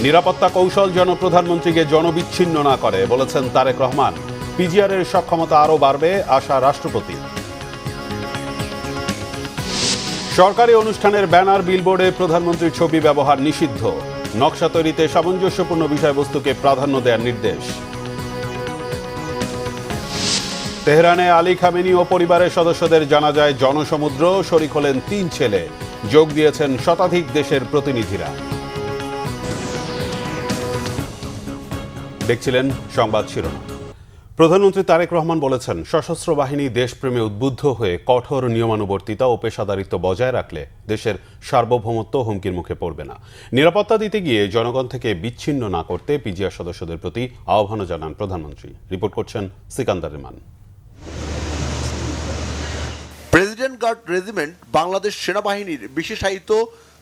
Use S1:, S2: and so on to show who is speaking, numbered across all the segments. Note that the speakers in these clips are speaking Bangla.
S1: নিরাপত্তা কৌশল যেন প্রধানমন্ত্রীকে জনবিচ্ছিন্ন না করে বলেছেন তারেক রহমান। পিজিআরের সক্ষমতা আরও বাড়বে আশা রাষ্ট্রপতি। সরকারি অনুষ্ঠানের ব্যানার বিলবোর্ডে প্রধানমন্ত্রীর ছবি ব্যবহার নিষিদ্ধ। নকশা তৈরিতে সামঞ্জস্যপূর্ণ বিষয়বস্তুকে প্রাধান্য দেওয়ার নির্দেশ। তেহরানে আলী খামেনি ও পরিবারের সদস্যদের জানাজায় জনসমুদ্র। শরিক হলেন 3 ছেলে। যোগ দিয়েছেন শতাধিক দেশের প্রতিনিধিরা। দেখছিলেন সংবাদ শিরোনাম। প্রধানমন্ত্রী তারেক রহমান বলেছেন, সশস্ত্র বাহিনী দেশপ্রেমে উদ্বুদ্ধ হয়ে কঠোর নিয়মানুবর্তিতা ও পেশাদারিত্ব বজায় রাখলে দেশের সার্বভৌমত্ব হুমকির মুখে পড়বে না। নিরাপত্তা দিতে গিয়ে জনগণ থেকে বিচ্ছিন্ন না করতে পিজিআর সদস্যদের প্রতি আহ্বানও জানান প্রধানমন্ত্রী। রিপোর্ট করছেন Sikandar Rehman.
S2: President Guard Regiment Bangladesh সেনাবাহিনীর বিশেষায়িত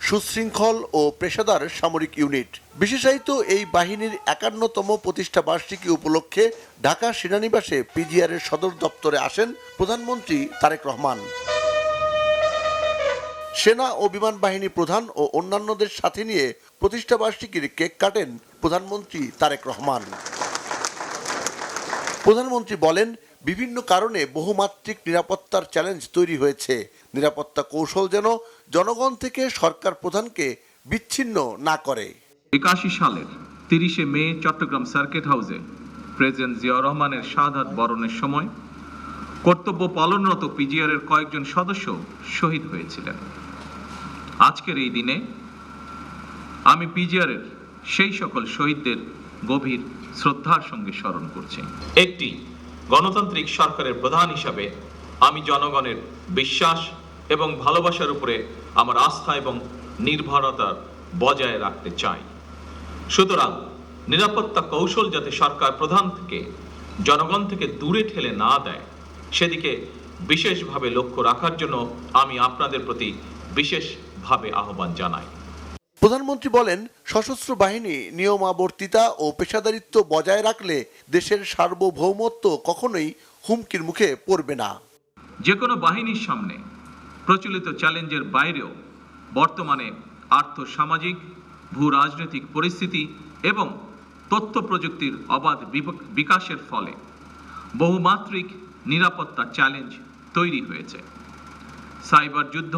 S2: সুশৃঙ্খল ও পেশাদার সামরিক ইউনিট। বিশেষায়িত এই বাহিনীর 51তম প্রতিষ্ঠা বার্ষিকী উপলক্ষে ঢাকা সেনানিবাসে পিজিআর এর সদর দপ্তরে আসেন প্রধানমন্ত্রী তারেক রহমান। সেনা ও বিমান বাহিনী প্রধান ও অন্যান্যদের সাথে নিয়ে প্রতিষ্ঠা বার্ষিকীর কেক কাটেন প্রধানমন্ত্রী তারেক রহমান। প্রধানমন্ত্রী বলেন, বিভিন্ন কারণে বহুমাত্রিক নিরাপত্তার চ্যালেঞ্জ তৈরি হয়েছে। নিরাপত্তা কৌশল যেন জনগণ থেকে সরকার প্রধানকে বিচ্ছিন্ন না করে।
S3: 81 সালের 30 মে চট্টগ্রাম সার্কিট হাউসে প্রেসিডেন্ট জিয়াউর রহমানের শাহাদাত বরণের সময় কর্তব্য পালনরত পিজিআর এর কয়েকজন সদস্য শহীদ হয়েছিলেন। আজকের এই দিনে আমি পিজিআর এর সেই সকল শহীদদের গভীর শ্রদ্ধার সঙ্গে স্মরণ করছি। একটি গণতান্ত্রিক সরকারের প্রধান হিসাবে আমি জনগণের বিশ্বাস এবং ভালোবাসার উপরে আমার আস্থা এবং নির্ভরতা বজায় রাখতে চাই। সুতরাং নিরাপত্তা কৌশল যাতে সরকার প্রধান থেকে জনগণ থেকে দূরে ঠেলে না দেয়, সেদিকে বিশেষভাবে লক্ষ্য রাখার জন্য আমি আপনাদের প্রতি বিশেষভাবে আহ্বান জানাই।
S2: প্রধানমন্ত্রী বলেন, সশস্ত্র বাহিনী নিয়মাবর্তিতা ও পেশাদারিত্ব বজায় রাখলে দেশের সার্বভৌমত্ব কখনোই হুমকির মুখে পড়বে না।
S3: যে কোনো বাহিনীর সামনে প্রচলিত চ্যালেঞ্জের বাইরেও বর্তমানে আর্থসামাজিক, ভূ রাজনৈতিক পরিস্থিতি এবং তথ্য প্রযুক্তির অবাধ বিকাশের ফলে বহুমাত্রিক নিরাপত্তা চ্যালেঞ্জ তৈরি হয়েছে। সাইবার যুদ্ধ,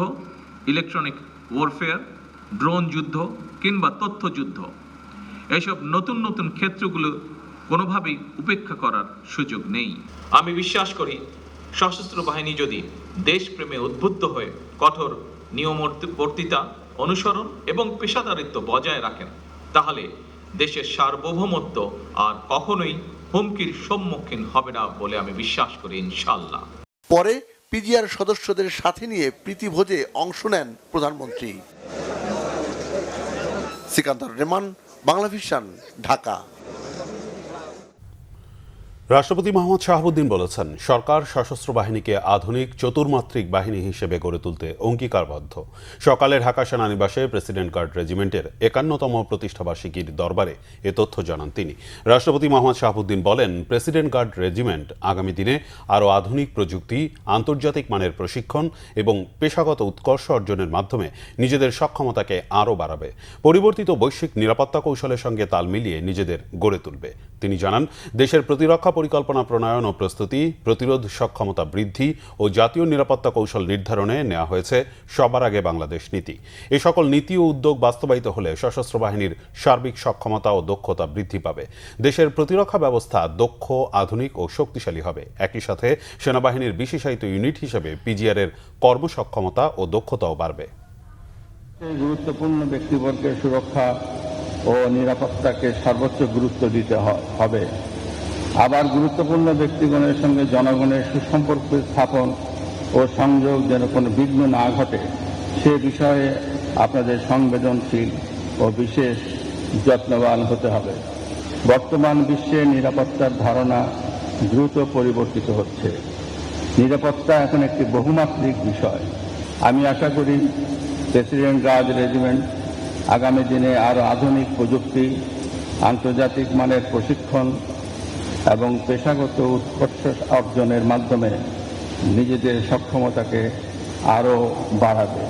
S3: ইলেকট্রনিক ওয়ারফেয়ার, ড্রোন যুদ্ধ কিংবা তথ্য যুদ্ধ, এসব নতুন নতুন ক্ষেত্রগুলো কোনোভাবেই উপেক্ষা করার সুযোগ নেই। আমি বিশ্বাস করি, সশস্ত্র বাহিনী যদি দেশপ্রেমে উদ্বুদ্ধ হয়ে কঠোর নিয়মানুবর্তিতা অনুসরণ এবং পেশাদারিত্ব বজায় রাখেন, তাহলে দেশের সার্বভৌমত্ব আর কখনোই হুমকির সম্মুখীন হবে না বলে আমি বিশ্বাস করি, ইনশাআল্লাহ।
S2: পরে পিজিআর সদস্যদের সাথে নিয়ে প্রীতিভোজে অংশ নেন প্রধানমন্ত্রী। সিকান্দার রেহমান, বাংলাভিশন, ঢাকা।
S1: রাষ্ট্রপতি মোহাম্মদ শাহাবুদ্দিন বলেছেন, সরকার সশস্ত্র বাহিনীকে আধুনিক চতুর্মাত্রিক বাহিনী হিসেবে গড়ে তুলতে অঙ্গীকারবদ্ধ। সকালে ঢাকা সেনানিবাসে প্রেসিডেন্ট গার্ড রেজিমেন্টের 51তম প্রতিষ্ঠাবার্ষিকীর দরবারে এ তথ্য জানান তিনি। রাষ্ট্রপতি মোহাম্মদ শাহাবুদ্দিন বলেন, প্রেসিডেন্ট গার্ড রেজিমেন্ট আগামী দিনে আরও আধুনিক প্রযুক্তি, আন্তর্জাতিক মানের প্রশিক্ষণ এবং পেশাগত উৎকর্ষ অর্জনের মাধ্যমে নিজেদের সক্ষমতাকে আরও বাড়াবে। পরিবর্তিত বৈশ্বিক নিরাপত্তা কৌশলের সঙ্গে তাল মিলিয়ে নিজেদের গড়ে তুলবে। তিনি জানান, দেশের প্রতিরক্ষা পরিকল্পনা প্রণয়ন ও প্রস্তুতি, প্রতিরোধ সক্ষমতা বৃদ্ধি ও জাতীয় নিরাপত্তা কৌশল নির্ধারণে নেওয়া হয়েছে সবার আগে বাংলাদেশ নীতি। এ সকল নীতি ও উদ্যোগ বাস্তবায়িত হলে সশস্ত্র বাহিনীর সার্বিক সক্ষমতা ও দক্ষতা বৃদ্ধি পাবে। দেশের প্রতিরক্ষা ব্যবস্থা দক্ষ, আধুনিক ও শক্তিশালী হবে। একই সাথে সেনাবাহিনীর বিশেষায়িত ইউনিট হিসেবে পিজিআর এর কর্মসক্ষমতা ও দক্ষতাও বাড়বে।
S4: গুরুত্বপূর্ণ ব্যক্তিবর্গের সুরক্ষা ও নিরাপত্তাকে সর্বোচ্চ গুরুত্ব দিতে হবে। আবার গুরুত্বপূর্ণ ব্যক্তিগণের সঙ্গে জনগণের সুসম্পর্ক স্থাপন ও সংযোগ যেন কোনো বিঘ্ন না ঘটে, সে বিষয়ে আপনাদের সংবেদনশীল ও বিশেষ যত্নবান হতে হবে। বর্তমান বিশ্বে নিরাপত্তার ধারণা দ্রুত পরিবর্তিত হচ্ছে। নিরাপত্তা এখন একটি বহুমাত্রিক বিষয়। আমি আশা করি প্রেসিডেন্ট গার্ড রেজিমেন্ট আগামী দিনে আরও আধুনিক প্রযুক্তি, আন্তর্জাতিক মানের প্রশিক্ষণ এবং পেশাগত উৎকর্ষ অর্জনের মাধ্যমে নিজেদের সক্ষমতাকে আরও বাড়াবে।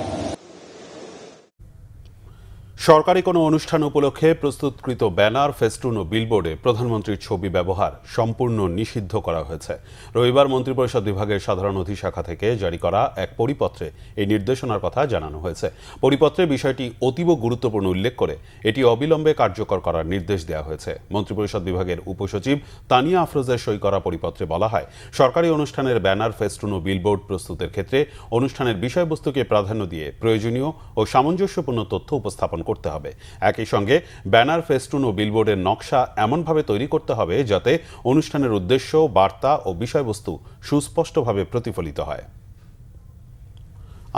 S1: সরকারি কোনো অনুষ্ঠান উপলক্ষে প্রস্তুতকৃত ব্যানার, ফেস্টুন ও বিলবোর্ডে প্রধানমন্ত্রীর ছবি ব্যবহার সম্পূর্ণ নিষিদ্ধ করা হয়েছে। রবিবার মন্ত্রিপরিষদ বিভাগের সাধারণ অধিশাখা থেকে জারি করা এক পরিপত্রে এই নির্দেশনার কথা জানানো হয়েছে। পরিপত্রে বিষয়টি অতীব গুরুত্বপূর্ণ উল্লেখ করে এটি অবিলম্বে কার্যকর করার নির্দেশ দেওয়া হয়েছে। মন্ত্রিপরিষদ বিভাগের উপসচিব তানিয়া আফরোজের সই করা পরিপত্রে বলা হয়, সরকারি অনুষ্ঠানের ব্যানার, ফেস্টুন ও বিলবোর্ড প্রস্তুতের ক্ষেত্রে অনুষ্ঠানের বিষয়বস্তুকে প্রাধান্য দিয়ে প্রয়োজনীয় ও সামঞ্জস্যপূর্ণ তথ্য উপস্থাপন করতে হবে। একই সঙ্গে ব্যানার, ফেস্টুন ও বিলবোর্ডের নকশা এমনভাবে তৈরি করতে হবে যাতে অনুষ্ঠানের উদ্দেশ্য, বার্তা ও বিষয়বস্তু সুস্পষ্টভাবে প্রতিফলিত হয়।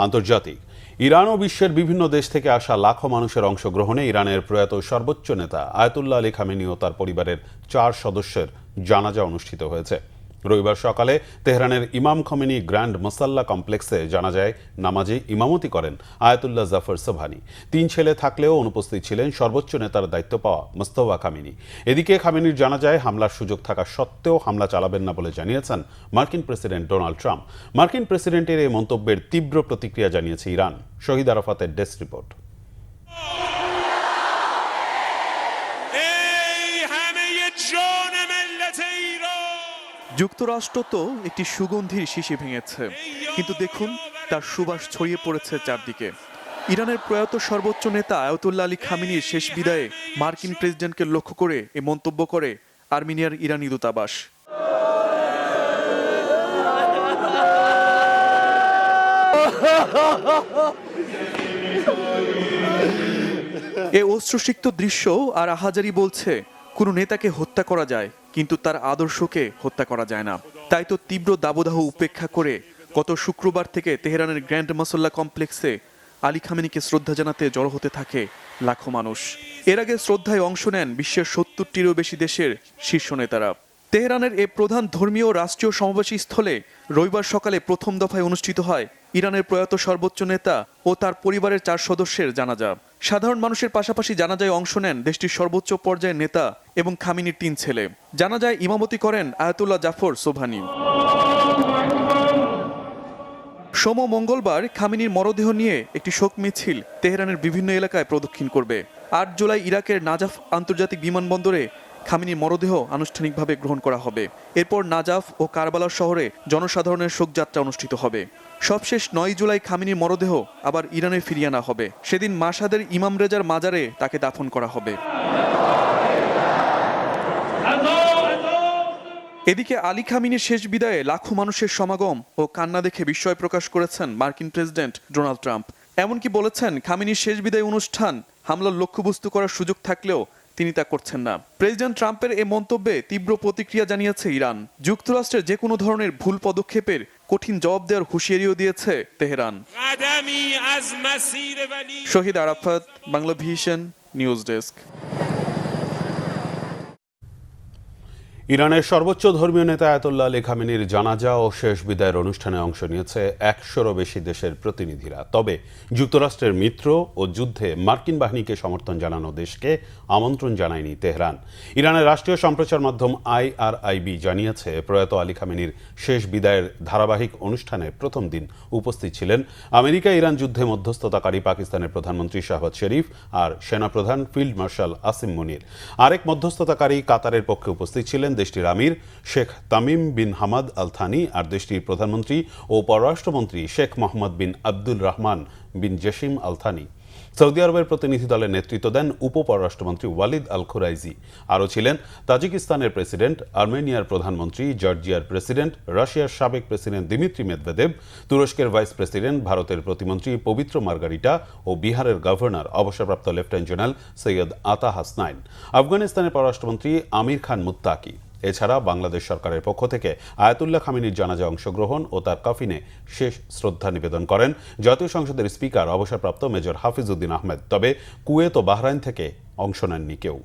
S1: আন্তর্জাতিক। ইরান ও বিশ্বের বিভিন্ন দেশ থেকে আসা লাখো মানুষের অংশগ্রহণে ইরানের প্রয়াত সর্বোচ্চ নেতা আয়াতুল্লাহ আলী খামেনি ও তার পরিবারের 4 সদস্যের জানাজা অনুষ্ঠিত হয়েছে। রবিবার সকালে তেহরানের ইমাম খোমেনি গ্র্যান্ড মুসাল্লা কমপ্লেক্সে জানাজায় নামাজে ইমামতি করেন আয়াতুল্লাহ জাফর সোবহানি। 3 ছেলে থাকলেও অনুপস্থিত ছিলেন সর্বোচ্চ নেতার দায়িত্ব পাওয়া মোস্তফা খামেনি। এদিকে খামেনির জানাজায় হামলার সুযোগ থাকা সত্ত্বেও হামলা চালাবেন না বলে জানিয়েছেন মার্কিন প্রেসিডেন্ট ডোনাল্ড ট্রাম্প। মার্কিন প্রেসিডেন্টের এই মন্তব্যের তীব্র প্রতিক্রিয়া জানিয়েছে ইরান। শহীদ আরাফাতের ডেস্ক রিপোর্ট।
S5: যুক্তরাষ্ট্র তো একটি সুগন্ধির শিশি ভেঙেছে, কিন্তু দেখুন তার সুবাস ছড়িয়ে পড়েছে চারদিকে। ইরানের প্রয়াত সর্বোচ্চ নেতা আয়াতুল্লাহ আলী খামেনির শেষ বিদায়ে মার্কিন প্রেসিডেন্টকে লক্ষ্য করে এ মন্তব্য করে আর্মেনিয়ার ইরানি দূতাবাস। এ অশ্রুসিক্ত দৃশ্য আর আহাজারি বলছে, কোনো নেতাকে হত্যা করা যায় কিন্তু তার আদর্শকে হত্যা করা যায় না। তাই তো তীব্র দাবদাহ উপেক্ষা করে গত শুক্রবার থেকে তেহরানের গ্র্যান্ড মুসাল্লা কমপ্লেক্সে আলী খামেনিকে শ্রদ্ধা জানাতে জড়ো হতে থাকে লাখো মানুষ। এর আগে শ্রদ্ধায় অংশ নেন বিশ্বের 70টিরও বেশি দেশের শীর্ষ নেতারা। তেহরানের এ প্রধান ধর্মীয় রাষ্ট্রীয় সমাবেশী স্থলে রবিবার সকালে প্রথম দফায় অনুষ্ঠিত হয় ইরানের প্রয়াত সর্বোচ্চ নেতা ও তার পরিবারের 4 সদস্যের জানাজা। সাধারণ মানুষের পাশাপাশি জানাজায় অংশ নেন দেশটির সর্বোচ্চ পর্যায়ের নেতা এবং খামেনির 3 ছেলে। জানাজায় ইমামতি করেন আয়াতুল্লাহ জাফর সোবহানি। সোম মঙ্গলবার খামেনির মরদেহ নিয়ে একটি শোক মিছিল তেহরানের বিভিন্ন এলাকায় প্রদক্ষিণ করবে। 8 জুলাই ইরাকের নাজাফ আন্তর্জাতিক বিমানবন্দরে খামেনির মরদেহ আনুষ্ঠানিকভাবে গ্রহণ করা হবে। এরপর নাজাফ ও কারবালা শহরে জনসাধারণের শোকযাত্রা অনুষ্ঠিত হবে। সবশেষ 9 জুলাই খামেনির মরদেহ আবার ইরানে ফিরিয়ে আনা হবে। সেদিন মাশহাদের ইমাম রেজার মাজারে তাকে দাফন করা হবে। এদিকে আলী খামেনির শেষ বিদায়ে লাখো মানুষের সমাগম ও কান্না দেখে বিস্ময় প্রকাশ করেছেন মার্কিন প্রেসিডেন্ট ডোনাল্ড ট্রাম্প। এমনকি বলেছেন, খামেনির শেষ বিদায় অনুষ্ঠান হামলার লক্ষ্যবস্তু করার সুযোগ থাকলেও তিনি তা করছেন না। প্রেসিডেন্ট ট্রাম্পের এ মন্তব্যে তীব্র প্রতিক্রিয়া জানিয়েছে ইরান। যুক্তরাষ্ট্রের যে কোনো ধরনের ভুল পদক্ষেপের কঠিন জবাব দেওয়ার হুঁশিয়ারিও দিয়েছে Tehran. Shahid Arafat, Bangla Vision, news desk.
S1: ইরানের সর্বোচ্চ ধর্মীয় নেতা আয়াতুল্লাহ আলী খামেনির জানাজা ও শেষ বিদায়ের অনুষ্ঠানে অংশ নিয়েছে 100-রও বেশি দেশের প্রতিনিধিরা। তবে যুক্তরাষ্ট্রের মিত্র ও যুদ্ধে মার্কিন বাহিনীকে সমর্থন জানানো দেশকে আমন্ত্রণ জানায়নি তেহরান। ইরানের রাষ্ট্রীয় সম্প্রচার মাধ্যম IRIB জানিয়েছে, প্রয়াত আলী খামেনির শেষ বিদায়ের ধারাবাহিক অনুষ্ঠানের প্রথম দিন উপস্থিত ছিলেন আমেরিকা ইরান যুদ্ধে মধ্যস্থতাকারী পাকিস্তানের প্রধানমন্ত্রী শাহবাজ শরীফ আর সেনাপ্রধান ফিল্ড মার্শাল আসিম মুনির। আরেক মধ্যস্থতাকারী কাতারের পক্ষে উপস্থিত ছিলেন দেশটির আমির Sheikh Tamim bin Hamad Al Thani আর দেশটির প্রধানমন্ত্রী ও পররাষ্ট্রমন্ত্রী Sheikh Mohammed bin Abdul Rahman bin Jassim Al Thani. Saudi আরবের প্রতিনিধি দলের নেতৃত্ব দেন উপপররাষ্ট্রমন্ত্রী ওয়ালিদ আল খুরাইজি। আরও ছিলেন তাজিকিস্তানের প্রেসিডেন্ট, আর্মেনিয়ার প্রধানমন্ত্রী, জর্জিয়ার প্রেসিডেন্ট, রাশিয়ার সাবেক প্রেসিডেন্ট দিমিত্রি মেদভেদেব, তুরস্কের ভাইস প্রেসিডেন্ট, ভারতের প্রতিমন্ত্রী পবিত্র মার্গারিটা ও বিহারের গভর্নর অবসরপ্রাপ্ত লেফটেন্যান্ট জেনারেল সৈয়দ আতা হাসনাইন, আফগানিস্তানের পররাষ্ট্রমন্ত্রী আমির খান মুত্তাকি। এছাড়া বাংলাদেশ সরকারের পক্ষ থেকে আয়াতুল্লাহ খামেনির জানাজা অংশগ্রহণ ও তার কফিনে শেষ শ্রদ্ধা নিবেদন করেন জাতীয় সংসদের স্পিকার অবসরপ্রাপ্ত মেজর হাফিজ উদ্দিন আহমেদ। তবে কুয়েত ও বাহরাইন থেকে অংশ নেননি কেউ।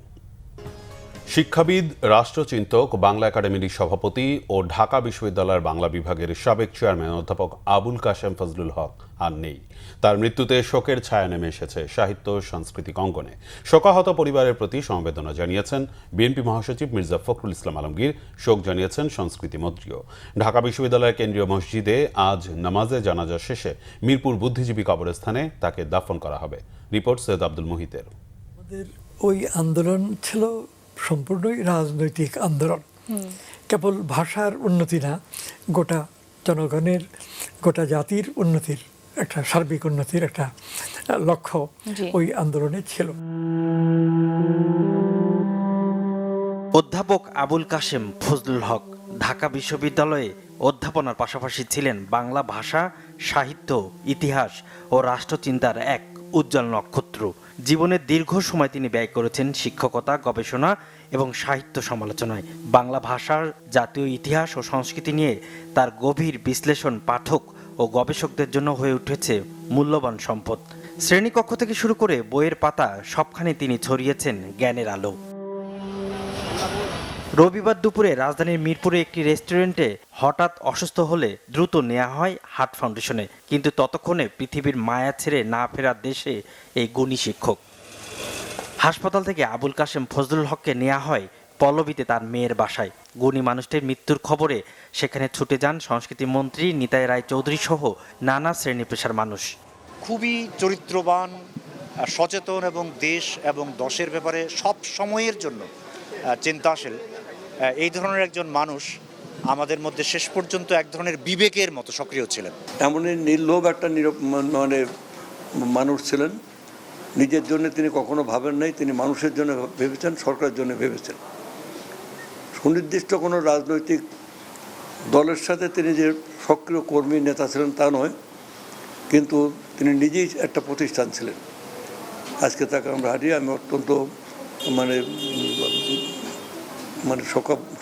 S1: শিক্ষাবিদ, রাষ্ট্রচিন্তক, বাংলা একাডেমির সভাপতি ও ঢাকা বিশ্ববিদ্যালয়ের বাংলা বিভাগের সাবেক চেয়ারম্যান অধ্যাপক আবুল কাশেম ফজলুল হক আর নেই। তার মৃত্যুতে শোকের ছায়া নেমে এসেছে সাহিত্য সাংস্কৃতিক অঙ্গনে। শোকাহত পরিবারের প্রতি সমবেদনা জানিয়েছেন বিএনপি মহাসচিব মির্জা ফখরুল ইসলাম আলমগীর, শোক জানিয়েছেন সংস্কৃতি মন্ত্রীও। ঢাকা বিশ্ববিদ্যালয়ের কেন্দ্রীয় মসজিদে আজ নামাজে জানাজা শেষে মিরপুর বুদ্ধিজীবী কবরস্থানে তাকে দাফন করা হবে। রিপোর্ট সৈয়দ আব্দুল মুহিতের।
S6: আমাদের ওই আন্দোলন ছিল সম্পূর্ণই রাজনৈতিক আন্দোলন, কেবল ভাষার উন্নতি না, গোটা জনগণের, গোটা জাতির উন্নতির একটা সার্বিক উন্নতির একটা লক্ষ্য ওই আন্দোলনে ছিল।
S7: অধ্যাপক আবুল কাশেম ফজলুল হক ঢাকা বিশ্ববিদ্যালয়ে অধ্যাপনার পাশাপাশি ছিলেন বাংলা ভাষা, সাহিত্য, ইতিহাস ও রাষ্ট্রচিন্তার এক উজ্জ্বল নক্ষত্র। জীবনের দীর্ঘ সময় তিনি ব্যয় করেছেন শিক্ষকতা, গবেষণা এবং সাহিত্য সমালোচনায়। বাংলা ভাষার, জাতীয় ইতিহাস ও সংস্কৃতি নিয়ে তার গভীর বিশ্লেষণ পাঠক ও গবেষকদের জন্য হয়ে উঠেছে মূল্যবান সম্পদ। শ্রেণীকক্ষ থেকে শুরু করে বইয়ের পাতা সবখানে তিনি ছড়িয়েছেন জ্ঞানের আলো। রবিবার দুপুরে রাজধানীর মিরপুরে একটি রেস্টুরেন্টে হঠাৎ অসুস্থ হলে দ্রুত নেওয়া হয় হার্ট ফাউন্ডেশনে, কিন্তু ততক্ষণে পৃথিবীর মায়া ছেড়ে না ফেরার দেশে এই গুণী শিক্ষক। হাসপাতাল থেকে আবুল কাশেম ফজলুল হককে নেওয়া হয় পল্লবীতে তার মেয়ের বাসায়। গুণী মানুষটির মৃত্যুর খবরে সেখানে ছুটে যান সংস্কৃতি মন্ত্রী নিতাই রায় চৌধুরী সহ নানা শ্রেণী পেশার মানুষ।
S8: খুবই চরিত্রবান, সচেতন এবং দেশ এবং দশের ব্যাপারে সব সময়ের জন্য চিন্তাশীল এই ধরনের একজন মানুষ আমাদের মধ্যে শেষ পর্যন্ত এক ধরনের বিবেকের মতো সক্রিয় ছিলেন।
S9: এমনই নির্লোভ একটা মানে মানুষ ছিলেন। নিজের জন্য তিনি কখনো ভাবেন নাই, তিনি মানুষের জন্য ভেবেছেন, সরকারের জন্য ভেবেছেন। সুনির্দিষ্ট কোনো রাজনৈতিক দলের সাথে তিনি যে সক্রিয় কর্মী নেতা ছিলেন তা নয়, কিন্তু তিনি নিজেই একটা প্রতিষ্ঠান ছিলেন। আজকে তাকে আমরা হারিয়ে আমি অত্যন্ত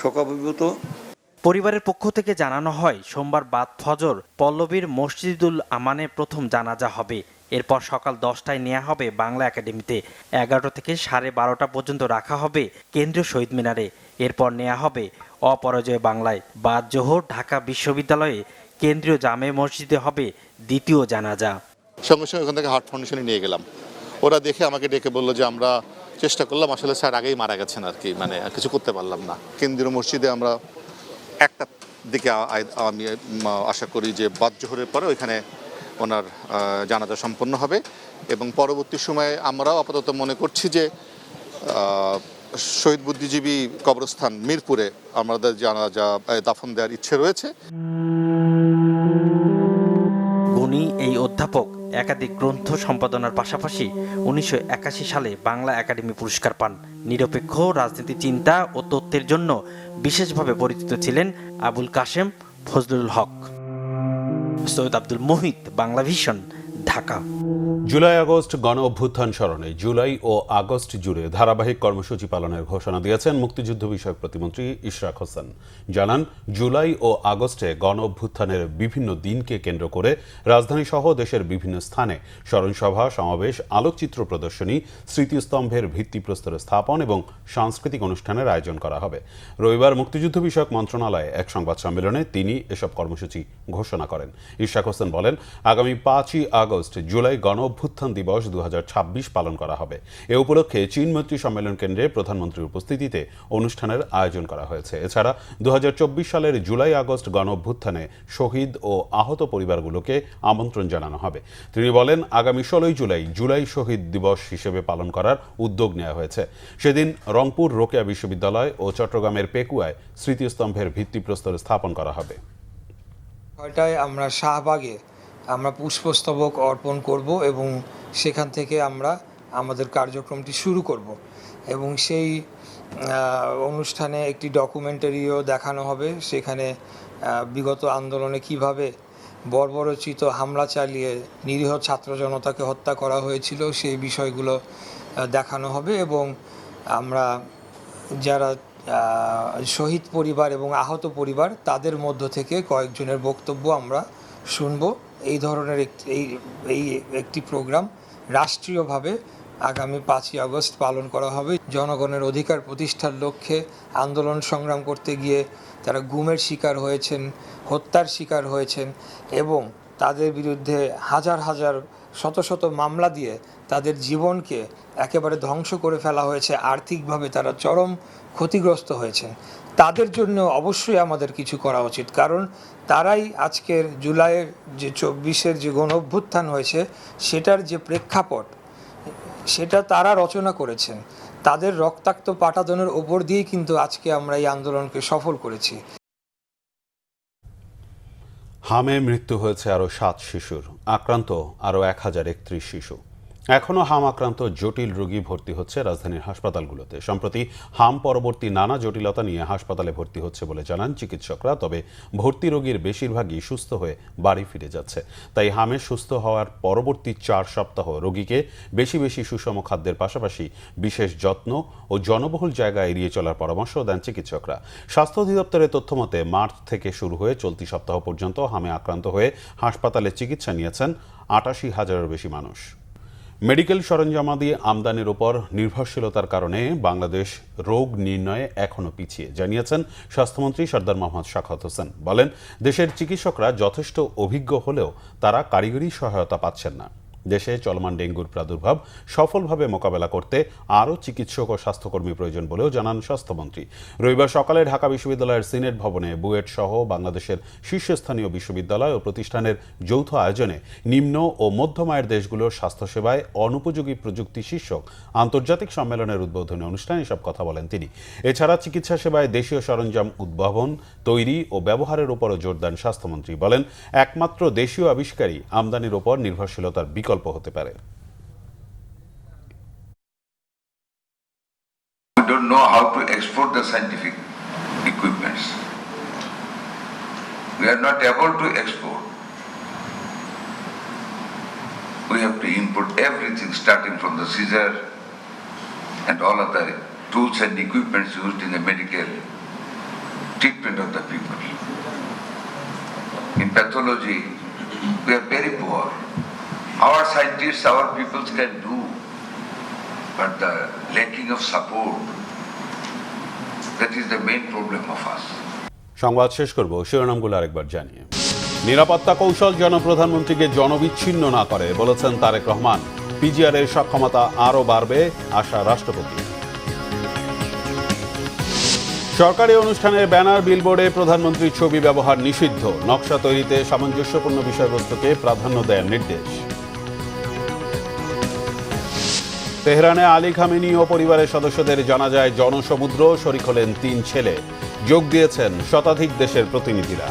S9: শোকাভিভূত।
S7: পরিবারের পক্ষ থেকে জানানো হয় সোমবার বাদ ফজর পল্লবীর মসজিদুল আমানে প্রথম জানাজা হবে। এরপর সকাল 10টায় নেওয়া হবে বাংলা একাডেমিতে। 11টা থেকে 12:30 পর্যন্ত রাখা হবে কেন্দ্রীয় শহীদ মিনারে। এরপর নেওয়া হবে অপরাজয় বাংলায়। বাদ জোহর ঢাকা বিশ্ববিদ্যালয়ে কেন্দ্রীয় জামে মসজিদে হবে দ্বিতীয় জানাজা।
S10: সঙ্গে সঙ্গে ওখান থেকে হার্ট ফাউন্ডেশনে নিয়ে গেলাম। ওরা দেখে আমাকে ডেকে বললো যে আমরা চেষ্টা করলাম, আসলে স্যার আগেই মারা গেছেন আর কি, মানে কিছু করতে পারলাম না। কেন্দ্রীয় মসজিদে আমরা 1টার দিকে আমি আশা করি যে বাদ জোহরের পরে ওইখানে ওনার জানাজা সম্পন্ন হবে এবং পরবর্তী সময়ে আমরাও আপাতত মনে করছি যে শহীদ বুদ্ধিজীবী কবরস্থান মিরপুরে আমাদের জানাজা দাফন দেওয়ার ইচ্ছে রয়েছে।
S7: গুণী এই অধ্যাপক একাধিক গ্রন্থ সম্পাদনার পাশাপাশি 1981 সালে বাংলা একাডেমি পুরস্কার পান। নিরপেক্ষ রাজনীতি চিন্তা ও তত্ত্বের জন্য বিশেষভাবে পরিচিত ছিলেন আবুল কাশেম ফজলুল হক। সৈয়দ আব্দুল মুহিত, বাংলা ভিশন, ঢাকা।
S1: জুলাই আগস্ট গণ অভ্যুত্থান স্মরণে জুলাই ও আগস্ট জুড়ে ধারাবাহিক কর্মসূচি পালনের ঘোষণা দিয়েছেন মুক্তিযুদ্ধ বিষয়ক প্রতিমন্ত্রী ইশরাক হোসেন। জানান, জুলাই ও আগস্টে গণ অভ্যুত্থানের বিভিন্ন দিনকে কেন্দ্র করে রাজধানী সহ দেশের বিভিন্ন স্থানে স্মরণসভা, সমাবেশ, আলোকচিত্র প্রদর্শনী, স্মৃতিস্তম্ভের ভিত্তিপ্রস্তর স্থাপন এবং সাংস্কৃতিক অনুষ্ঠানের আয়োজন করা হবে। রবিবার মুক্তিযুদ্ধ বিষয়ক মন্ত্রণালয়ে এক সংবাদ সম্মেলনে তিনি এসব কর্মসূচি ঘোষণা করেন। ইশরাক হোসেন বলেন, আগামী 5ই আগস্ট জুলাই গণ অভ্যুত্থান দিবস 2026 পালন করা হবে। এ উপলক্ষে চীন মৈত্রী সম্মেলন কেন্দ্রে প্রধানমন্ত্রীর উপস্থিতিতে অনুষ্ঠানের আয়োজন করা হয়েছে। এছাড়া 2024 সালের জুলাই আগস্ট গণ অভ্যুত্থানে শহীদ ও আহত পরিবারগুলোকে আমন্ত্রণ জানানো হবে। তিনি বলেন, আগামী 16 জুলাই জুলাই শহীদ দিবস হিসেবে পালন করার উদ্যোগ নেওয়া হয়েছে। সেদিন রংপুর রোকেয়া বিশ্ববিদ্যালয় ও চট্টগ্রামের পেকুয়ায় স্মৃতিস্তম্ভের ভিত্তিপ্রস্তর স্থাপন করা হবে।
S11: 6টায় আমরা শাহবাগে আমরা পুষ্পস্তবক অর্পণ করব এবং সেখান থেকে আমরা আমাদের কার্যক্রমটি শুরু করব এবং সেই অনুষ্ঠানে একটি ডকুমেন্টারিও দেখানো হবে। সেখানে বিগত আন্দোলনে কিভাবে বর্বরোচিত হামলা চালিয়ে নিরীহ ছাত্র জনতাকে হত্যা করা হয়েছিল সেই বিষয়গুলো দেখানো হবে এবং আমরা যারা শহীদ পরিবার এবং আহত পরিবার তাদের মধ্য থেকে কয়েকজনের বক্তব্য আমরা শুনব। এই ধরনের একটি প্রোগ্রাম রাষ্ট্রীয়ভাবে আগামী 5ই আগস্ট পালন করা হবে। জনগণের অধিকার প্রতিষ্ঠার লক্ষ্যে আন্দোলন সংগ্রাম করতে গিয়ে তারা গুমের শিকার হয়েছেন, হত্যার শিকার হয়েছেন এবং তাদের বিরুদ্ধে হাজার হাজার শত শত মামলা দিয়ে তাদের জীবনকে একেবারে ধ্বংস করে ফেলা হয়েছে, আর্থিকভাবে তারা চরম ক্ষতিগ্রস্ত হয়েছেন। তাদের জন্য অবশ্যই আমাদের কিছু করা উচিত, কারণ তারাই আজকের জুলাইয়ের যে 24-এর যে গণ অভ্যুত্থান হয়েছে সেটার যে প্রেক্ষাপট সেটা তারা রচনা করেছেন। তাদের রক্তাক্ত পাটাতনের ওপর দিয়েই কিন্তু আজকে আমরা এই আন্দোলনকে সফল করেছি।
S1: হামে মৃত্যু হয়েছে আরও 7 শিশুর, আক্রান্ত আরও 1031 শিশু। এখনও হাম আক্রান্ত জটিল রোগী ভর্তি হচ্ছে রাজধানীর হাসপাতালগুলোতে। সম্প্রতি হাম পরবর্তী নানা জটিলতা নিয়ে হাসপাতালে ভর্তি হচ্ছে বলে জানান চিকিৎসকরা। তবে ভর্তি রোগীর বেশিরভাগই সুস্থ হয়ে বাড়ি ফিরে যাচ্ছে। তাই হামে সুস্থ হওয়ার পরবর্তী 4 সপ্তাহ রোগীকে বেশি বেশি সুষম খাদ্যের পাশাপাশি বিশেষ যত্ন ও জনবহুল জায়গা এড়িয়ে চলার পরামর্শ দেন চিকিৎসকরা। স্বাস্থ্য অধিদপ্তরের তথ্য মতে মার্চ থেকে শুরু হয়ে চলতি সপ্তাহ পর্যন্ত হামে আক্রান্ত হয়ে হাসপাতালে চিকিৎসা নিয়েছেন 88,000-এর বেশি মানুষ। মেডিকেল সরঞ্জামাদি আমদানির উপর নির্ভরশীলতার কারণে বাংলাদেশ রোগ নির্ণয়ে এখনও পিছিয়ে, জানিয়েছেন স্বাস্থ্যমন্ত্রী সরদার মোহাম্মদ শাখাওয়াত হোসেন। বলেন, দেশের চিকিৎসকরা যথেষ্ট অভিজ্ঞ হলেও তারা কারিগরি সহায়তা পাচ্ছেন না। দেশে চলমান ডেঙ্গুর প্রাদুর্ভাব সফলভাবে মোকাবেলা করতে আরও চিকিৎসক ও স্বাস্থ্যকর্মী প্রয়োজন বলেও জানান স্বাস্থ্যমন্ত্রী। রবিবার সকালে ঢাকা বিশ্ববিদ্যালয়ের সিনেট ভবনে বুয়েট সহ বাংলাদেশের শীর্ষস্থানীয় বিশ্ববিদ্যালয় ও প্রতিষ্ঠানের যৌথ আয়োজনে নিম্ন ও মধ্যম আয়ের দেশগুলোর স্বাস্থ্যসেবায় অনুপযোগী প্রযুক্তি শীর্ষক আন্তর্জাতিক সম্মেলনের উদ্বোধনী অনুষ্ঠানে এসব কথা বলেন তিনি। এছাড়া চিকিৎসা সেবায় দেশীয় সরঞ্জাম উদ্ভাবন, তৈরি ও ব্যবহারের উপরও জোর দেন স্বাস্থ্যমন্ত্রী। বলেন, একমাত্র দেশীয় আবিষ্কারই আমদানির উপর নির্ভরশীলতার বিকল্প হতে পারে।
S12: We don't know how to export the scientific equipments. We are not able to export. We have to import everything starting from the scissor and all other tools and equipments used in the medical treatment of the people. In pathology, we are very poor. Our scientists, our peoples can do, but the lacking of support, that is the main problem of us.
S1: সংবাদ শেষ করব শিরোনামগুলো আরেকবার জানিয়ে। নিরাপত্তা কৌশল যেন প্রধানমন্ত্রীকে জনবিচ্ছিন্ন না করে, বলেছেন তারেক রহমান। পিজিআর এর সক্ষমতা আরও বাড়বে, আশা রাষ্ট্রপতি। সরকারি অনুষ্ঠানের ব্যানার, বিলবোর্ডে প্রধানমন্ত্রীর ছবি ব্যবহার নিষিদ্ধ। নকশা তৈরিতে সামঞ্জস্যপূর্ণ বিষয়বস্তুকে প্রাধান্য দেওয়ার নির্দেশ। তেহরানে আলী খামেনি ও পরিবারের সদস্যদের জানাজায় জনসমুদ্র, শরিক হলেন 3 ছেলে। যোগ দিয়েছেন শতাধিক দেশের প্রতিনিধিরা।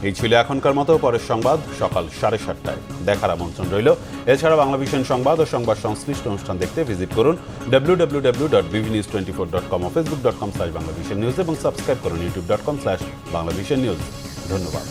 S1: এই ছিল এখনকার মতো। পরের সংবাদ সকাল 7:30টায় দেখার আমন্ত্রণ রইল। এছাড়া বাংলাভিশন সংবাদ ও সংবাদ সংশ্লিষ্ট অনুষ্ঠান দেখতে ভিজিট করুন www.bvnews24.com ও facebook.com/banglavishnnews এবং সাবস্ক্রাইব করুন youtube.com/banglavishnnews। ধন্যবাদ।